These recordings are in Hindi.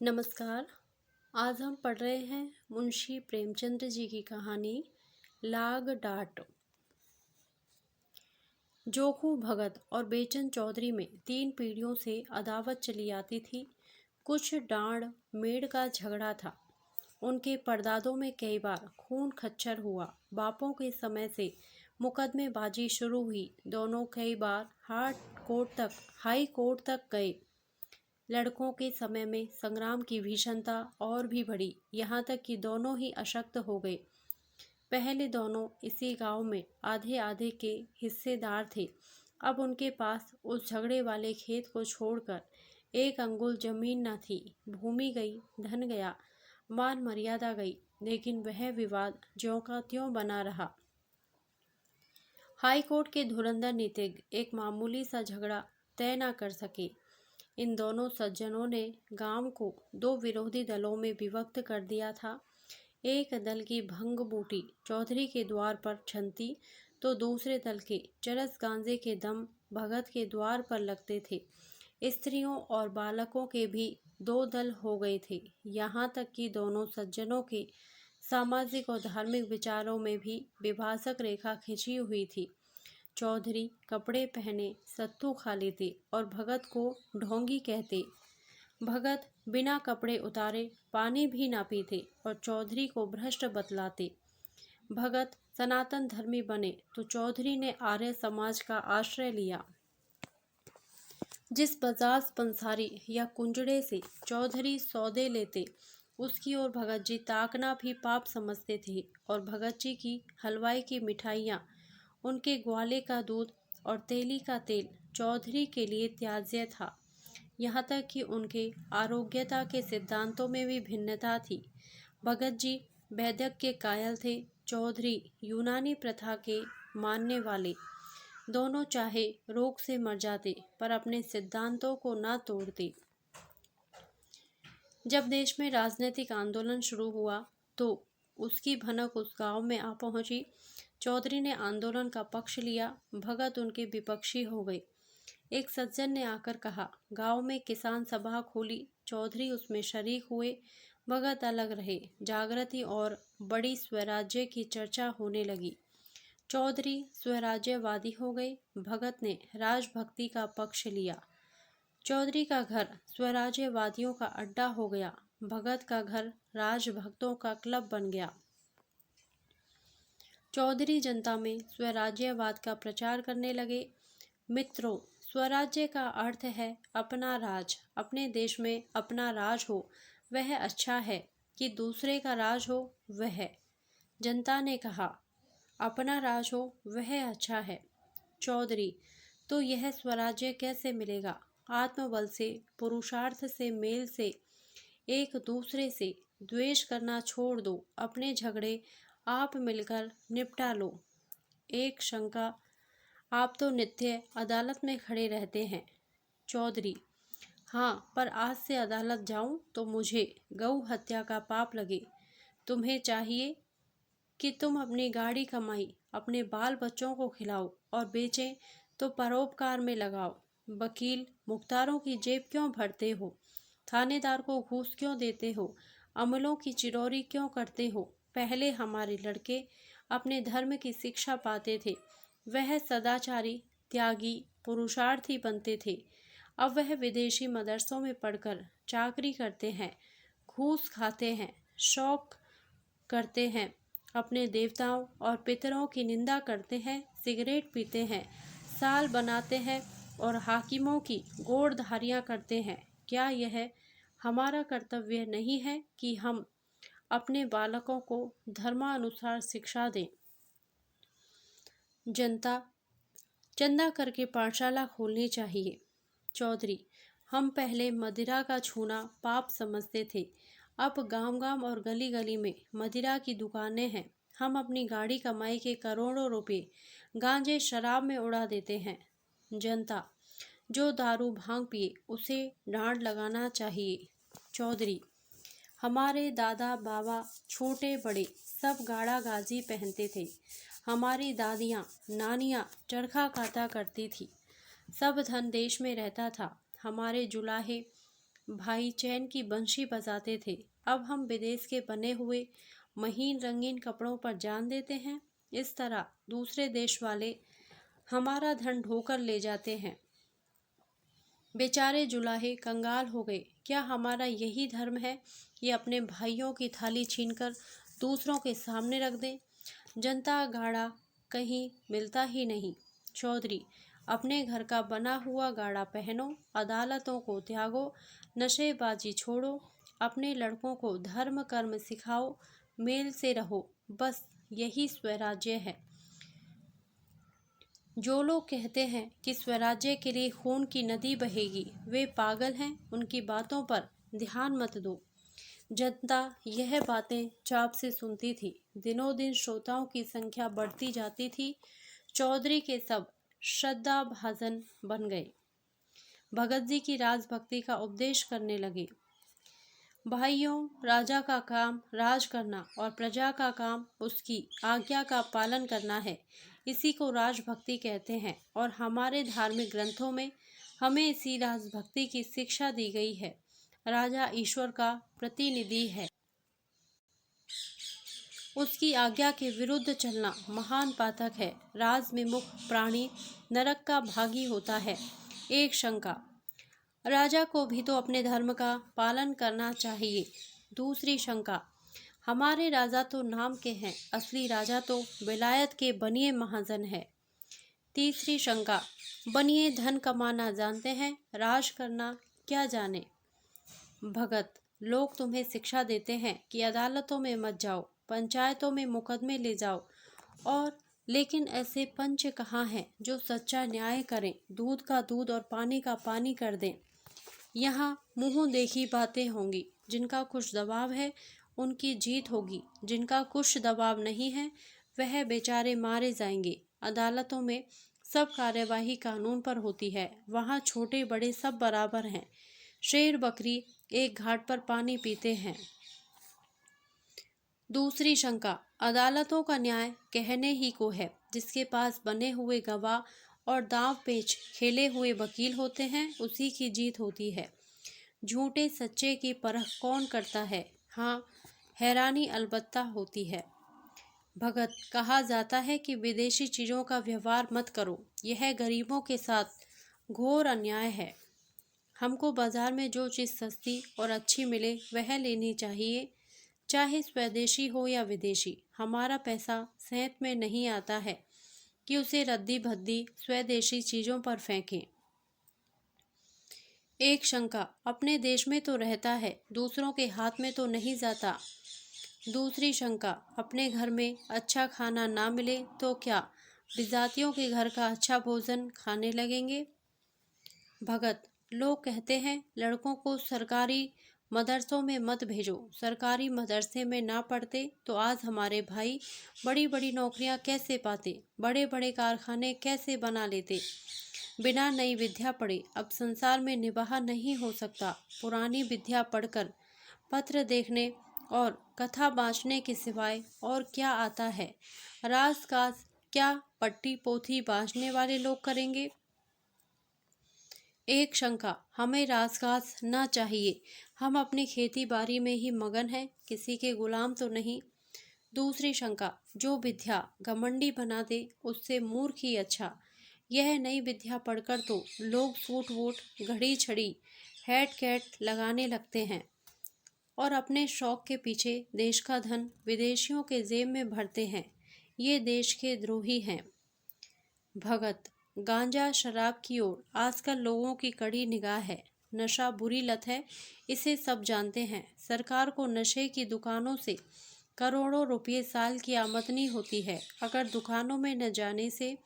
नमस्कार। आज हम पढ़ रहे हैं मुंशी प्रेमचंद जी की कहानी लाग डाट। जोखू भगत और बेचन चौधरी में 3 पीढ़ियों से अदावत चली आती थी। कुछ डांड मेड़ का झगड़ा था। उनके परदादों में कई बार खून खच्चर हुआ। बापों के समय से मुकदमेबाजी शुरू हुई। दोनों कई बार हाई कोर्ट तक गए। लड़कों के समय में संग्राम की भीषणता और भी बढ़ी, यहाँ तक कि दोनों ही अशक्त हो गए। पहले दोनों इसी गांव में आधे आधे के हिस्सेदार थे। अब उनके पास उस झगड़े वाले खेत को छोड़कर 1 अंगुल जमीन न थी। भूमि गई, धन गया, मान मर्यादा गई, लेकिन वह विवाद ज्यों का त्यों बना रहा। हाई कोर्ट के धुरंधर नीतिज्ञ एक मामूली सा झगड़ा तय न कर सके। इन दोनों सज्जनों ने गांव को 2 विरोधी दलों में विभक्त कर दिया था। एक दल की भंग बूटी चौधरी के द्वार पर छनती, तो दूसरे दल के चरस गांजे के दम भगत के द्वार पर लगते थे। स्त्रियों और बालकों के भी 2 दल हो गए थे। यहाँ तक कि दोनों सज्जनों के सामाजिक और धार्मिक विचारों में भी विभाजक रेखा खिंची हुई थी। चौधरी कपड़े पहने सत्तू खा लेते और भगत को ढोंगी कहते। भगत बिना कपड़े उतारे पानी भी ना पीते और चौधरी को भ्रष्ट बतलाते। भगत सनातन धर्मी बने तो चौधरी ने आर्य समाज का आश्रय लिया। जिस बजाज पंसारी या कुंजड़े से चौधरी सौदे लेते, उसकी ओर भगत जी ताकना भी पाप समझते थे। और भगत जी की हलवाई की मिठाइयाँ, उनके ग्वाले का दूध और तेली का तेल चौधरी के लिए त्याज्य था। यहाँ तक कि उनके आरोग्यता के सिद्धांतों में भी भिन्नता थी। भगत जी वैद्यक के कायल थे, चौधरी यूनानी प्रथा के मानने वाले। दोनों चाहे रोग से मर जाते पर अपने सिद्धांतों को न तोड़ते। जब देश में राजनीतिक आंदोलन शुरू हुआ तो उसकी भनक उस गांव में आ पहुंची। चौधरी ने आंदोलन का पक्ष लिया, भगत उनके विपक्षी हो गए। एक सज्जन ने आकर कहा, गांव में किसान सभा खोली। चौधरी उसमें शरीक हुए, भगत अलग रहे। जागृति और बड़ी स्वराज्य की चर्चा होने लगी। चौधरी स्वराज्यवादी हो गए, भगत ने राजभक्ति का पक्ष लिया। चौधरी का घर स्वराज्यवादियों का अड्डा हो गया, भगत का घर राजभक्तों का क्लब बन गया। चौधरी जनता में स्वराज्यवाद का प्रचार करने लगे। मित्रों, स्वराज्य का अर्थ है अपना राज। अपने देश में अपना राज हो वह अच्छा है कि दूसरे का राज हो वह। जनता ने कहा, अपना राज हो वह अच्छा है। चौधरी, तो यह स्वराज्य कैसे मिलेगा? आत्मबल से, पुरुषार्थ से, मेल से। एक दूसरे से द्वेष करना छोड़ दो, अपने झगड़े आप मिलकर निपटा लो। एक शंका, आप तो नित्य अदालत में खड़े रहते हैं। चौधरी, हाँ, पर आज से अदालत जाऊं तो मुझे गौ हत्या का पाप लगे। तुम्हें चाहिए कि तुम अपनी गाड़ी कमाई अपने बाल बच्चों को खिलाओ और बेचें तो परोपकार में लगाओ। वकील मुख्तारों की जेब क्यों भरते हो? थानेदार को घूस क्यों देते हो? अमलों की चिरौरी क्यों करते हो? पहले हमारे लड़के अपने धर्म की शिक्षा पाते थे, वह सदाचारी, त्यागी, पुरुषार्थी बनते थे। अब वह विदेशी मदरसों में पढ़कर चाकरी करते हैं, घूस खाते हैं, शौक करते हैं, अपने देवताओं और पितरों की निंदा करते हैं, सिगरेट पीते हैं, साल बनाते हैं और हाकिमों की गोड़धारियाँ करते हैं। क्या यह हमारा कर्तव्य नहीं है कि हम अपने बालकों को धर्मानुसार शिक्षा दें? जनता, चंदा करके पाठशाला खोलनी चाहिए। चौधरी, हम पहले मदिरा का छूना पाप समझते थे, अब गांव-गांव और गली-गली में मदिरा की दुकानें हैं। हम अपनी गाड़ी कमाई के करोड़ों रुपए गांजे शराब में उड़ा देते हैं। जनता, जो दारू भांग पिए उसे डांड लगाना चाहिए। चौधरी, हमारे दादा बाबा छोटे बड़े सब गाड़ा गाजी पहनते थे। हमारी दादियाँ नानियाँ चरखा काता करती थी। सब धन देश में रहता था। हमारे जुलाहे भाई चैन की बंशी बजाते थे, अब हम विदेश के बने हुए महीन रंगीन कपड़ों पर जान देते हैं। इस तरह दूसरे देश वाले हमारा धन ढोकर ले जाते हैं। बेचारे जुलाहे कंगाल हो गए। क्या हमारा यही धर्म है कि अपने भाइयों की थाली छीनकर दूसरों के सामने रख दें? जनता गाड़ा कहीं मिलता ही नहीं। चौधरी, अपने घर का बना हुआ गाड़ा पहनो, अदालतों को त्यागो, नशेबाजी छोड़ो, अपने लड़कों को धर्म कर्म सिखाओ, मेल से रहो, बस यही स्वराज्य है। जो लोग कहते हैं कि स्वराज्य के लिए खून की नदी बहेगी, वे पागल हैं, उनकी बातों पर ध्यान मत दो। जनता यह बातें चाप से सुनती थी। दिनों दिन श्रोताओं की संख्या बढ़ती जाती थी। चौधरी के सब श्रद्धाभाजन बन गए। भगत जी की राजभक्ति का उपदेश करने लगे। भाइयों, राजा का काम राज करना और प्रजा का काम उसकी आज्ञा का पालन करना है। इसी को राजभक्ति कहते हैं और हमारे धार्मिक ग्रंथों में हमें इसी राजभक्ति की शिक्षा दी गई है। राजा ईश्वर का प्रतिनिधि है। उसकी आज्ञा के विरुद्ध चलना महान पातक है। राज में मुक्त प्राणी नरक का भागी होता है। एक शंका, राजा को भी तो अपने धर्म का पालन करना चाहिए। दूसरी शंका, हमारे राजा तो नाम के हैं, असली राजा तो विलायत के बनिए महाजन है। तीसरी शंका, बनिए धन कमाना जानते हैं, राज करना क्या जाने। भगत, लोग तुम्हें शिक्षा देते हैं कि अदालतों में मत जाओ, पंचायतों में मुकदमे ले जाओ, और लेकिन ऐसे पंच कहाँ हैं जो सच्चा न्याय करें, दूध का दूध और पानी का पानी कर दें। यहाँ मुँह देखी बातें होंगी। जिनका कुछ दबाव है उनकी जीत होगी, जिनका कुछ दबाव नहीं है वह बेचारे मारे जाएंगे। अदालतों में सब कार्यवाही कानून पर होती है। वहाँ छोटे बड़े सब बराबर हैं। शेर बकरी एक घाट पर पानी पीते हैं। दूसरी शंका, अदालतों का न्याय कहने ही को है। जिसके पास बने हुए गवाह और दांव पेच खेले हुए वकील होते हैं उसी की जीत होती है। झूठे सच्चे की परख कौन करता है? हाँ, हैरानी अलबत्ता होती है। भगत, कहा जाता है कि विदेशी चीज़ों का व्यवहार मत करो। यह गरीबों के साथ घोर अन्याय है। हमको बाजार में जो चीज़ सस्ती और अच्छी मिले वह लेनी चाहिए, चाहे स्वदेशी हो या विदेशी। हमारा पैसा सेंत में नहीं आता है कि उसे रद्दी भद्दी स्वदेशी चीज़ों पर फेंकें। एक शंका, अपने देश में तो रहता है, दूसरों के हाथ में तो नहीं जाता। दूसरी शंका, अपने घर में अच्छा खाना ना मिले तो क्या विजातियों के घर का अच्छा भोजन खाने लगेंगे? भगत, लोग कहते हैं लड़कों को सरकारी मदरसों में मत भेजो। सरकारी मदरसे में ना पढ़ते तो आज हमारे भाई बड़ी बड़ी नौकरियां कैसे पाते, बड़े बड़े कारखाने कैसे बना लेते। बिना नई विद्या पढ़े अब संसार में निबाह नहीं हो सकता। पुरानी विद्या पढ़कर पत्र देखने और कथा बाँचने के सिवाय और क्या आता है? राजकाज क्या पट्टी पोथी बाँचने वाले लोग करेंगे? एक शंका, हमें राजकाज न चाहिए, हम अपनी खेती बाड़ी में ही मगन हैं, किसी के गुलाम तो नहीं। दूसरी शंका, जो विद्या घमंडी बना दे उससे मूर्ख ही अच्छा। यह नई विद्या पढ़कर तो लोग सूट वूट घड़ी छड़ी हैट कैट लगाने लगते हैं और अपने शौक के पीछे देश का धन विदेशियों के जेब में भरते हैं। ये देश के द्रोही हैं। भगत, गांजा शराब की ओर आजकल लोगों की कड़ी निगाह है। नशा बुरी लत है, इसे सब जानते हैं। सरकार को नशे की दुकानों से करोड़ों रुपये साल की आमदनी होती है। अगर दुकानों में न जाने से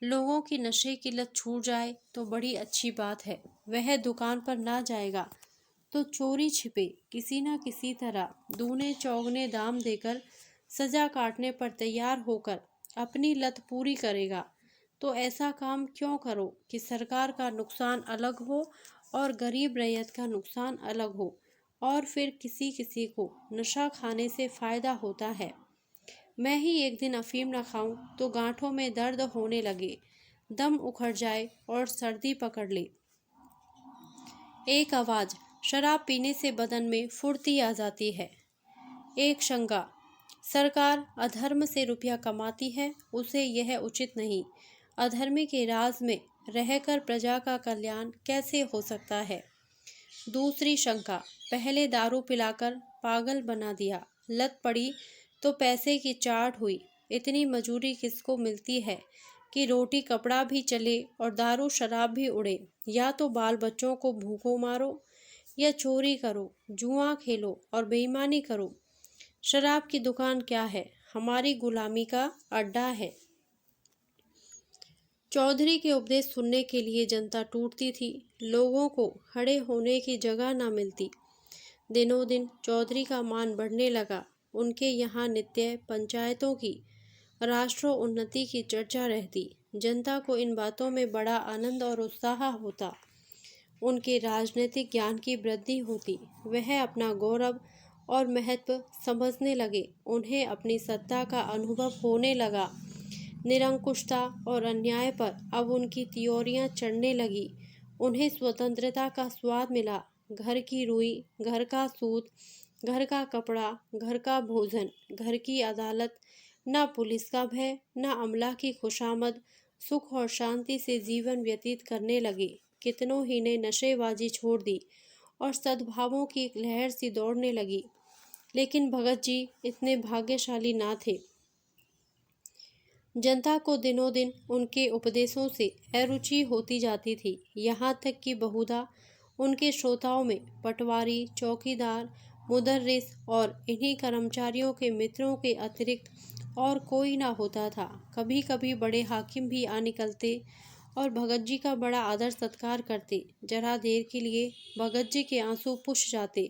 लोगों की नशे की लत छूट जाए तो बड़ी अच्छी बात है। वह दुकान पर ना जाएगा तो चोरी छिपे किसी न किसी तरह दूने चौगने दाम देकर सजा काटने पर तैयार होकर अपनी लत पूरी करेगा। तो ऐसा काम क्यों करो कि सरकार का नुकसान अलग हो और गरीब रैयत का नुकसान अलग हो, और फिर किसी किसी को नशा खाने से फ़ायदा होता है। मैं ही एक दिन अफीम न खाऊं तो गांठों में दर्द होने लगे, दम उखड़ जाए और सर्दी पकड़ ले। एक आवाज़ शराब पीने से बदन में फुर्ती आ जाती है। एक शंका, सरकार अधर्म से रुपया कमाती है, उसे यह उचित नहीं। अधर्मी के राज में रहकर प्रजा का कल्याण कैसे हो सकता है। दूसरी शंका, पहले दारू पिलाकर पागल बना दिया, लत पड़ी तो पैसे की चाट हुई। इतनी मजूरी किसको मिलती है कि रोटी कपड़ा भी चले और दारू शराब भी उड़े। या तो बाल बच्चों को भूखों मारो या चोरी करो, जुआ खेलो और बेईमानी करो। शराब की दुकान क्या है, हमारी गुलामी का अड्डा है। चौधरी के उपदेश सुनने के लिए जनता टूटती थी। लोगों को खड़े होने की जगह न मिलती। दिनों दिन चौधरी का मान बढ़ने लगा। उनके यहाँ नित्य पंचायतों की राष्ट्रोन्नति की चर्चा रहती। जनता को इन बातों में बड़ा आनंद और उत्साह होता। उनके राजनीतिक ज्ञान की वृद्धि होती। वह अपना गौरव और महत्व समझने लगे। उन्हें अपनी सत्ता का अनुभव होने लगा। निरंकुशता और अन्याय पर अब उनकी त्योरियां चढ़ने लगी। उन्हें स्वतंत्रता का स्वाद मिला। घर की रुई, घर का सूत, घर का कपड़ा, घर का भोजन, घर की अदालत, न पुलिस का भय, न अमला की खुशामद, सुख और शांति से जीवन व्यतीत करने लगे। कितनों ही ने नशेबाजी छोड़ दी और सद्भावों की एक लहर सी दौड़ने लगी। लेकिन भगत जी इतने भाग्यशाली ना थे। जनता को दिनों दिन उनके उपदेशों से अरुचि होती जाती थी। यहाँ तक कि बहुधा उनके श्रोताओं में पटवारी, चौकीदार, मुदर्रिस और इन्हीं कर्मचारियों के मित्रों के अतिरिक्त और कोई ना होता था। कभी कभी बड़े हाकिम भी आ निकलते और भगत जी का बड़ा आदर सत्कार करते। जरा देर के लिए भगत जी के आंसू पुछ जाते,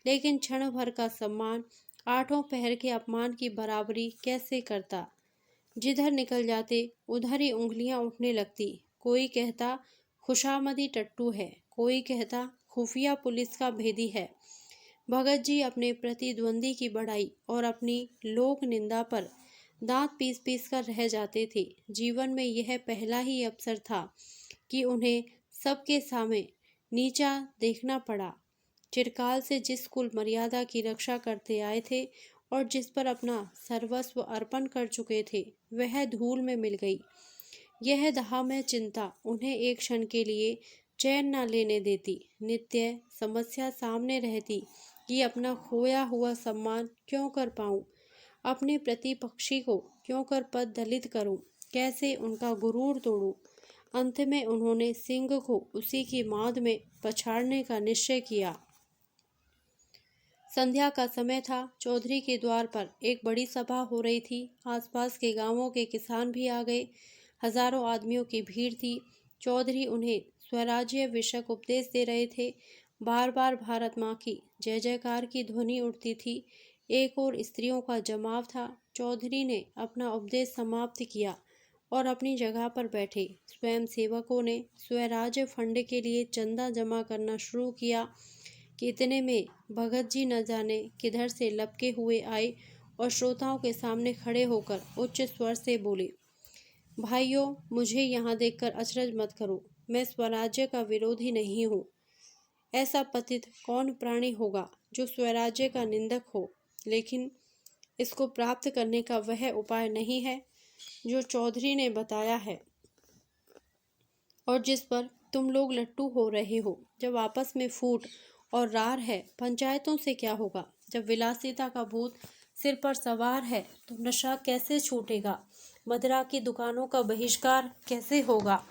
लेकिन क्षण भर का सम्मान आठों पहर के अपमान की बराबरी कैसे करता। जिधर निकल जाते उधर ही उंगलियां उठने लगती। कोई कहता खुशामदी टट्टू है, कोई कहता खुफिया पुलिस का भेदी है। भगत जी अपने प्रतिद्वंदी की बड़ाई और अपनी लोक निंदा पर दांत पीस पीस कर रह जाते थे। जीवन में यह पहला ही अवसर था कि उन्हें सबके सामने नीचा देखना पड़ा। चिरकाल से जिस कुल मर्यादा की रक्षा करते आए थे और जिस पर अपना सर्वस्व अर्पण कर चुके थे, वह धूल में मिल गई। यह दाहमय चिंता उन्हें एक क्षण के लिए चैन न लेने देती। नित्य समस्या सामने रहती कि अपना खोया हुआ सम्मान क्यों कर पाऊं, अपने प्रतिपक्षी को क्यों कर पद दलित करूं, कैसे उनका गुरूर तोड़ूं। अंत में उन्होंने सिंह को उसी की मांद में पछाड़ने का निश्चय किया। संध्या का समय था। चौधरी के द्वार पर एक बड़ी सभा हो रही थी। आसपास के गांवों के किसान भी आ गए। हजारों आदमियों की भीड़ थी। चौधरी उन्हें स्वराज्य विषयक उपदेश दे रहे थे। बार बार भारत माँ की जय जयकार की ध्वनि उठती थी। एक और स्त्रियों का जमाव था। चौधरी ने अपना उपदेश समाप्त किया और अपनी जगह पर बैठे। स्वयं सेवकों ने स्वराज्य फंड के लिए चंदा जमा करना शुरू किया कि इतने में भगत जी न जाने किधर से लपके हुए आए और श्रोताओं के सामने खड़े होकर उच्च स्वर से बोले, भाइयों, मुझे यहाँ देखकर अचरज मत करो। मैं स्वराज्य का विरोधी नहीं हूँ। ऐसा पतित कौन प्राणी होगा जो स्वराज्य का निंदक हो, लेकिन इसको प्राप्त करने का वह उपाय नहीं है जो चौधरी ने बताया है और जिस पर तुम लोग लट्टू हो रहे हो। जब आपस में फूट और रार है, पंचायतों से क्या होगा। जब विलासिता का भूत सिर पर सवार है तो नशा कैसे छूटेगा, मदिरा की दुकानों का बहिष्कार कैसे होगा,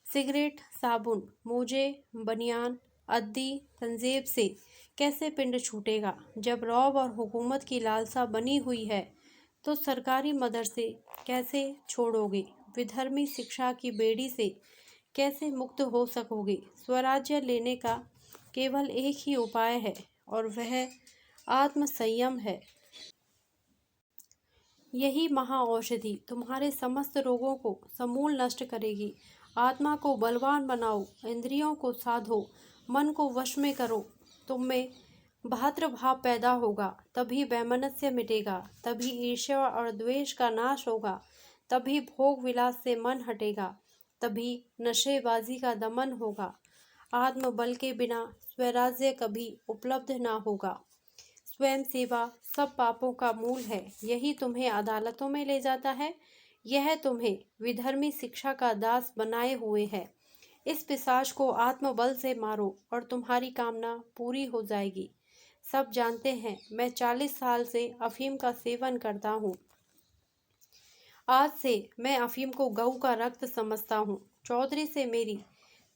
सिगरेट, साबुन, मोजे, बनियान, अद्दी, तंजेब से कैसे पिंड छूटेगा। जब रौब और हुकूमत की लालसा बनी हुई है तो सरकारी मदरसे कैसे छोड़ोगे, विधर्मी शिक्षा की बेड़ी से कैसे मुक्त हो सकोगे। स्वराज्य लेने का केवल एक ही उपाय है और वह आत्म संयम है। यही महाऔषधि तुम्हारे समस्त रोगों को समूल नष्ट करेगी। आत्मा को बलवान बनाओ, इंद्रियों को साधो, मन को वश में करो। तुम में भातृभाव पैदा होगा, तभी वैमनस्य मिटेगा, तभी ईर्ष्या और द्वेष का नाश होगा, तभी भोग विलास से मन हटेगा, तभी नशेबाजी का दमन होगा। आत्मबल के बिना स्वराज्य कभी उपलब्ध ना होगा। स्वयं सेवा सब पापों का मूल है, यही तुम्हें अदालतों में ले जाता है, यह तुम्हें विधर्मी शिक्षा का दास बनाए हुए है। इस पिशाच को आत्मबल से मारो और तुम्हारी कामना पूरी हो जाएगी। सब जानते हैं मैं 40 साल से अफीम का सेवन करता हूँ। आज से मैं अफीम को गऊ का रक्त समझता हूँ। चौधरी से मेरी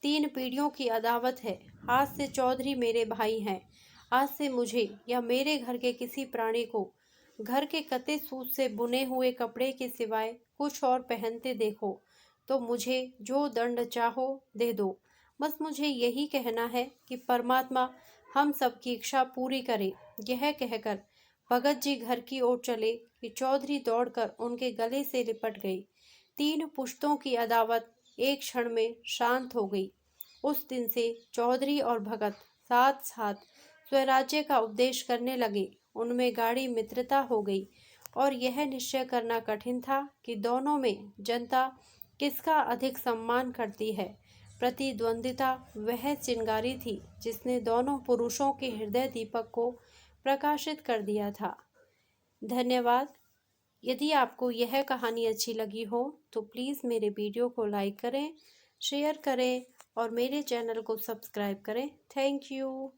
3 पीढ़ियों की अदावत है। आज से चौधरी मेरे भाई हैं। आज से मुझे या मेरे घर के किसी प्राणी को घर के कते सूत से बुने हुए कपड़े के सिवाय कुछ और पहनते देखो तो मुझे जो दंड चाहो दे दो। बस मुझे यही कहना है कि परमात्मा हम सबकी इच्छा पूरी करे। यह कहकर भगत जी घर की ओर चले कि चौधरी दौड़कर उनके गले से लिपट गई। 3 पुश्तों की अदावत एक क्षण में शांत हो गई। उस दिन से चौधरी और भगत साथ साथ स्वराज्य का उपदेश करने लगे। उनमें गाढ़ी मित्रता हो गई और यह निश्चय करना कठिन था कि दोनों में जनता किसका अधिक सम्मान करती है। प्रतिद्वंदिता वह चिंगारी थी जिसने दोनों पुरुषों के हृदय दीपक को प्रकाशित कर दिया था। धन्यवाद। यदि आपको यह कहानी अच्छी लगी हो तो प्लीज़ मेरे वीडियो को लाइक करें, शेयर करें और मेरे चैनल को सब्सक्राइब करें। Thank you.